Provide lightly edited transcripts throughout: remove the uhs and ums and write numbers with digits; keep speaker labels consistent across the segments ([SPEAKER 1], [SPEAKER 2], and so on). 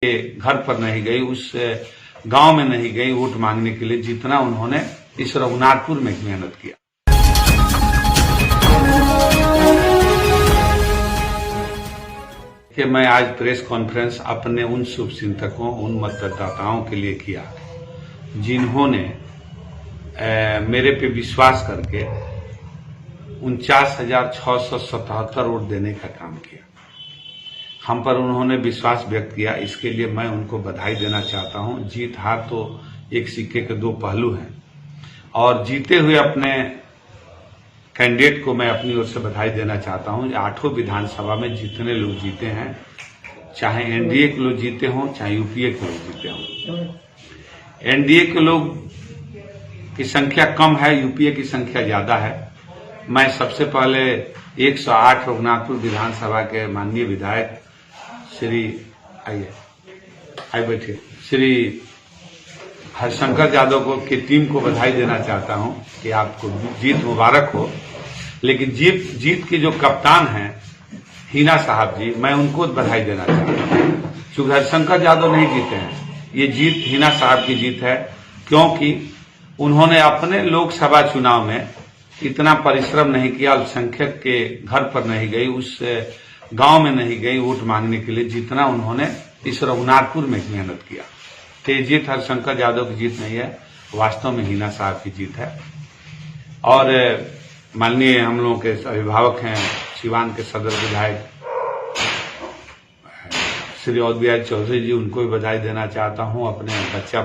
[SPEAKER 1] के घर पर नहीं गई, उस गांव में नहीं गई वोट मांगने के लिए, जितना उन्होंने इस रघुनाथपुर में मेहनत किया। कि मैं आज प्रेस कॉन्फ्रेंस अपने उन शुभचिंतकों, उन मतदाताओं के लिए किया जिन्होंने मेरे पे विश्वास करके 49,677 वोट देने का काम किया। हम पर उन्होंने विश्वास व्यक्त किया, इसके लिए मैं उनको बधाई देना चाहता हूं। जीत हार तो एक सिक्के के दो पहलू हैं और जीते हुए अपने कैंडिडेट को मैं अपनी ओर से बधाई देना चाहता हूं। 8 विधानसभा में जितने लोग जीते हैं, चाहे एनडीए के लोग जीते हों, चाहे यूपीए के लोग जीते हों। एनडीए के लोग की संख्या कम है, यूपीए की संख्या ज्यादा है। मैं सबसे पहले 108 रघुनाथपुर विधानसभा के माननीय विधायक श्री बैठे श्री हरिशंकर यादव को की टीम को बधाई देना चाहता हूं कि आपको जीत मुबारक हो। लेकिन जीत की जो कप्तान हैं हिना साहब जी, मैं उनको बधाई देना चाहता हूं। चूंकि हरिशंकर यादव नहीं जीते हैं, ये जीत हिना साहब की जीत है, क्योंकि उन्होंने अपने लोकसभा चुनाव में इतना परिश्रम नहीं किया। अल्पसंख्यक के घर पर नहीं गई, उस गांव में नहीं गई वोट मांगने के लिए, जितना उन्होंने इस रघुनाथपुर में मेहनत किया। तो ये जीत हरिशंकर यादव की जीत नहीं है, वास्तव में हिना साहब की जीत है। और माननीय हम लोगों के अभिभावक हैं, सिवान के सदर विधायक श्री अवध बिहारी चौधरी जी, उनको भी बधाई देना चाहता हूं। अपने बच्चा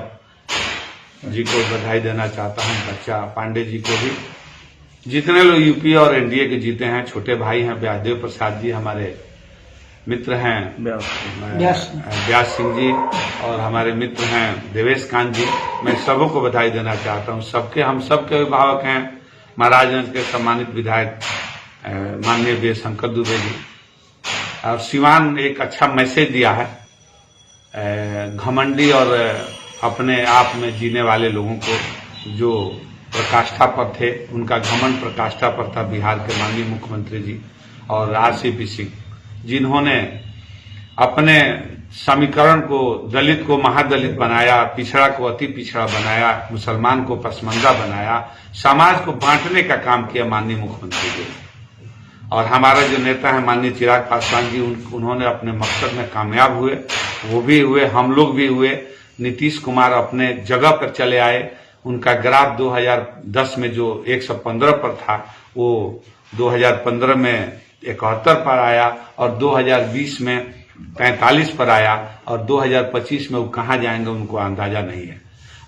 [SPEAKER 1] जी को बधाई देना चाहता हूं, बच्चा पांडे जी को भी। जितने लोग यूपी और एनडीए के जीते हैं, छोटे भाई हैं व्यासदेव प्रसाद जी, हमारे मित्र हैं व्यास सिंह जी, और हमारे मित्र हैं देवेश कांत जी, मैं सबों को बधाई देना चाहता हूं। सबके हम सबके अभिभावक हैं। महाराजगंज के सम्मानित विधायक माननीय वीर शंकर दुबे जी। और सिवान एक अच्छा मैसेज दिया है, घमंडी और अपने आप में जीने वाले लोगों को, जो प्रकाष्ठा पर थे, उनका घमंड प्रकाष्ठा पर था बिहार के माननीय मुख्यमंत्री जी और आरसीपी सिंह, जिन्होंने अपने समीकरण को, दलित को महादलित बनाया, पिछड़ा को अति पिछड़ा बनाया, मुसलमान को पसमंदा बनाया, समाज को बांटने का काम किया माननीय मुख्यमंत्री जी। और हमारा जो नेता है माननीय चिराग पासवान जी, उन्होंने अपने मकसद में कामयाब हुए, वो भी हुए, हम लोग भी हुए। नीतीश कुमार अपने जगह पर चले आए। उनका ग्राफ 2010 में जो 115 पर था, वो 2015 में 71 पर आया और 2020 में 45 पर आया, और 2025 में वो कहां जाएंगे उनको अंदाजा नहीं है।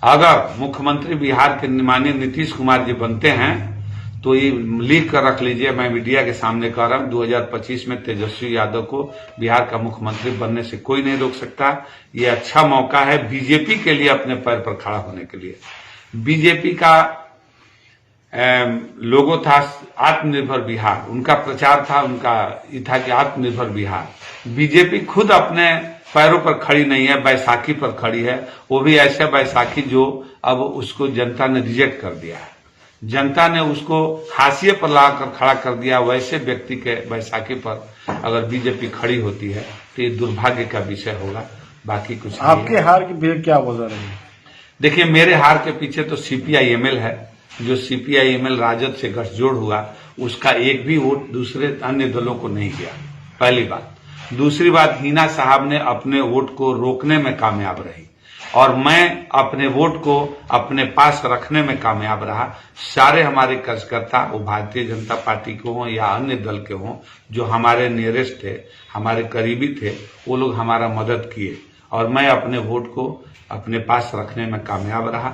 [SPEAKER 1] अगर मुख्यमंत्री बिहार के माननीय नीतीश कुमार जी बनते हैं तो ये लिख कर रख लीजिए, मैं मीडिया के सामने कह रहा हूं, 2025 में तेजस्वी यादव को बिहार का मुख्यमंत्री बनने से कोई नहीं रोक सकता। ये अच्छा मौका है बीजेपी के लिए अपने पैर पर खड़ा होने के लिए। बीजेपी का लोगो था आत्मनिर्भर बिहार, उनका प्रचार था, उनका ये था कि आत्मनिर्भर बिहार। बीजेपी खुद अपने पैरों पर खड़ी नहीं है, बैसाखी पर खड़ी है, वो भी ऐसे बैसाखी जो अब उसको जनता ने रिजेक्ट कर दिया है। जनता ने उसको हाशिए पर लाकर खड़ा कर दिया। वैसे व्यक्ति के बैसाखी पर अगर बीजेपी खड़ी होती है तो ये दुर्भाग्य का विषय होगा, बाकी कुछ नहीं।
[SPEAKER 2] आपके हार की पीछे क्या वजह रही?
[SPEAKER 1] देखिए, मेरे हार के पीछे तो सीपीआईएमएल है। जो सीपीआईएमएल राजद से गठजोड़ हुआ, उसका एक भी वोट दूसरे अन्य दलों को नहीं गया, पहली बात। दूसरी बात, हिना साहब ने अपने वोट को रोकने में कामयाब रही और मैं अपने वोट को अपने पास रखने में कामयाब रहा। सारे हमारे कार्यकर्ता, वो भारतीय जनता पार्टी के हों या अन्य दल के हों, जो हमारे नियरेस्ट थे, हमारे करीबी थे, वो लोग हमारा मदद किए और मैं अपने वोट को अपने पास रखने में कामयाब रहा।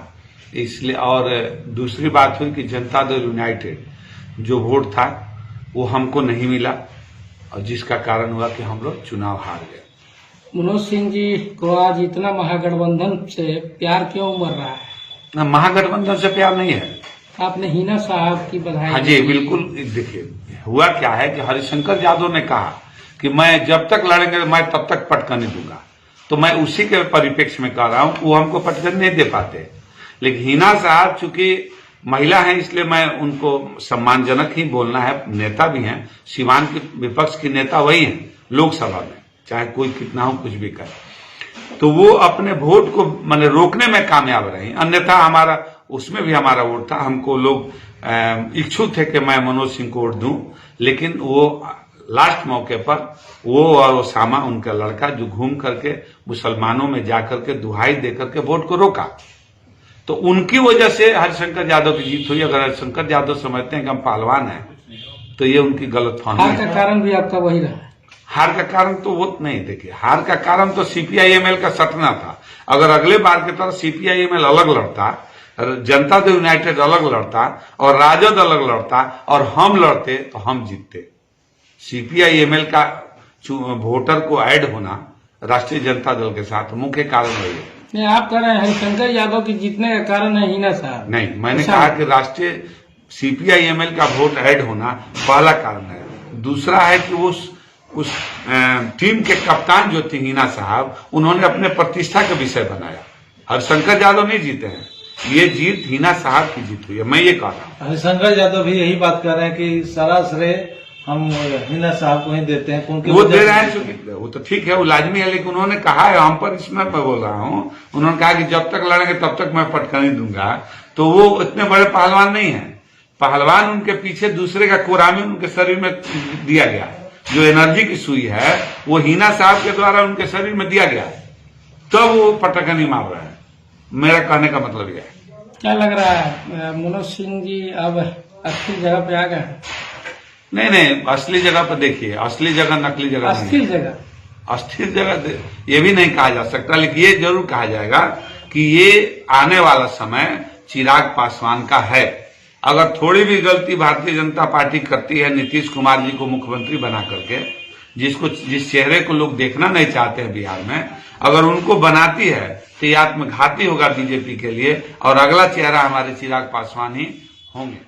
[SPEAKER 1] इसलिए, और दूसरी बात हुई कि जनता दल यूनाइटेड जो वोट था वो हमको नहीं मिला, और जिसका कारण हुआ कि हम लोग चुनाव हार गए।
[SPEAKER 3] मनोज सिंह जी को आज इतना महागठबंधन से प्यार क्यों उमड़ रहा है?
[SPEAKER 1] महागठबंधन से प्यार नहीं है।
[SPEAKER 3] आपने हिना साहब की बधाई।
[SPEAKER 1] हाँ जी, बिल्कुल। देखिए, हुआ क्या है कि हरिशंकर यादव ने कहा कि मैं जब तक लड़ेंगे मैं तब तक पटकन नहीं दूंगा, तो मैं उसी के परिप्रेक्ष्य में कह रहा हूं, वो हमको पटकन नहीं दे पाते। लेकिन हिना साहब चूंकि महिला है, इसलिए मैं उनको सम्मानजनक ही बोलना है। नेता भी हैं, सिवान के विपक्ष के नेता वही हैं लोकसभा में, चाहे कोई कितना हो, कुछ भी करे। तो वो अपने वोट को माने रोकने में कामयाब रही। अन्यथा हमारा उसमें भी हमारा वोट था, हमको लोग इच्छुक थे कि मैं मनोज सिंह को वोट दूं, लेकिन वो लास्ट मौके पर वो और ओसामा उनका लड़का जो घूम करके मुसलमानों में जाकर के दुहाई देकर के वोट को रोका, तो उनकी वजह से हरिशंकर यादव की जीत हुई। अगर हरिशंकर यादव समझते हैं कि हम पहलवान हैं तो ये उनकी गलतफहमी
[SPEAKER 3] हार
[SPEAKER 1] है।
[SPEAKER 3] का कारण भी आपका वही रहा।
[SPEAKER 1] हार का कारण तो वो नहीं, देखिए हार का कारण तो सीपीआईएमएल का सटना था। अगर अगले बार की तरह सीपीआईएमएल अलग लड़ता, जनता दल यूनाइटेड अलग लड़ता और राजद अलग लड़ता और हम लड़ते तो हम जीतते। सीपीआईएमएल का वोटर को ऐड होना राष्ट्रीय जनता दल के साथ मुख्य कारण वही है।
[SPEAKER 3] नहीं, आप कह रहे हैं हरिशंकर यादव की जीतने का कारण है हिना साहब।
[SPEAKER 1] नहीं, मैंने कहा कि राष्ट्रीय सीपीआईएमएल का वोट ऐड होना पहला कारण है। दूसरा है कि उस टीम के कप्तान जो थे हिना साहब, उन्होंने अपने प्रतिष्ठा का विषय बनाया। हरिशंकर यादव नहीं जीते हैं, ये जीत हिना साहब की जीत हुई है, मैं ये कह रहा हूँ।
[SPEAKER 2] हरिशंकर यादव भी यही बात कर रहे हैं कि सारा श्रेय हम हिना साहब को ही देते हैं।
[SPEAKER 1] वो दे रहे हैं, वो तो ठीक है, वो लाजमी है, लेकिन उन्होंने कहा है, हम पर इसमें मैं बोल रहा हूँ, उन्होंने कहा कि जब तक लड़ेंगे तब तक मैं पटखनी दूंगा। तो वो इतने बड़े पहलवान नहीं है। पहलवान उनके पीछे दूसरे का कोरामी उनके शरीर में दिया गया है। जो एनर्जी की सुई है वो हिना साहब के द्वारा उनके शरीर में दिया गया है, तब वो पटखनी मार रहे हैं। मेरा कहने का मतलब यह है।
[SPEAKER 3] क्या लग रहा है मनोज सिंह जी अब अच्छी जगह पे आ गए?
[SPEAKER 1] नहीं, असली जगह पर देखिए, असली जगह नकली जगह नहीं।
[SPEAKER 3] अस्थिर जगह,
[SPEAKER 1] अस्थिर जगह ये भी नहीं कहा जा सकता, लेकिन ये जरूर कहा जाएगा कि ये आने वाला समय चिराग पासवान का है। अगर थोड़ी भी गलती भारतीय जनता पार्टी करती है नीतीश कुमार जी को मुख्यमंत्री बना करके, जिस चेहरे को लोग देखना नहीं चाहते हैं बिहार में, अगर उनको बनाती है तो ये आत्मघाती होगा बीजेपी के लिए, और अगला चेहरा हमारे चिराग पासवान ही होंगे।